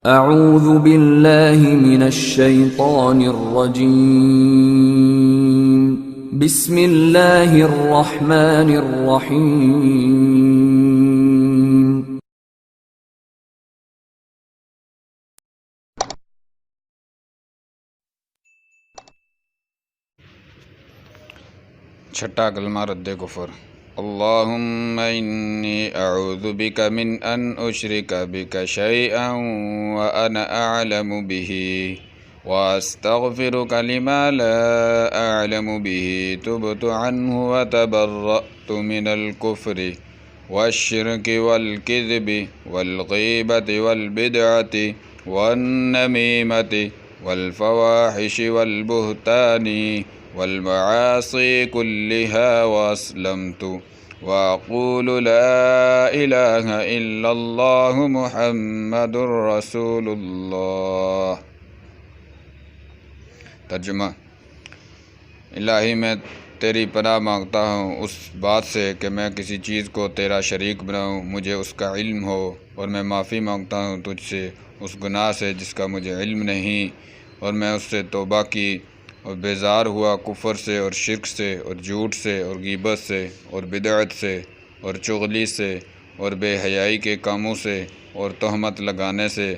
اعوذ باللہ من الشیطان الرجیم بسم اللہ الرحمن الرحیم چھٹا کلمہ رد کفر۔ اللہم انی اعوذ بک من ان اشرک بک شیئا وانا اعلم به واستغفرک لما لا اعلم به تبت عنہ وتبرأت من الكفر والشرک والکذب والغیبۃ والبدعۃ والنمیمۃ والفواحش والبہتان والمعاصی كلها واسلمت واقول لا الہ الا اللہ محمد رسول اللہ۔ ترجمہ: الہی میں تیری پناہ مانگتا ہوں اس بات سے کہ میں کسی چیز کو تیرا شریک بناؤں، مجھے اس کا علم ہو، اور میں معافی مانگتا ہوں تجھ سے اس گناہ سے جس کا مجھے علم نہیں، اور میں اس سے توبہ کی اور بیزار ہوا کفر سے اور شرک سے اور جھوٹ سے اور غیبت سے اور بدعت سے اور چغلی سے اور بے حیائی کے کاموں سے اور تہمت لگانے سے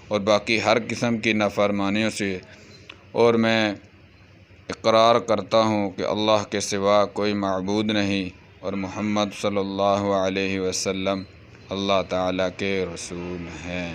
اور باقی ہر قسم کی نافرمانیوں سے، اور میں اقرار کرتا ہوں کہ اللہ کے سوا کوئی معبود نہیں اور محمد صلی اللہ علیہ وسلم اللہ تعالیٰ کے رسول ہیں۔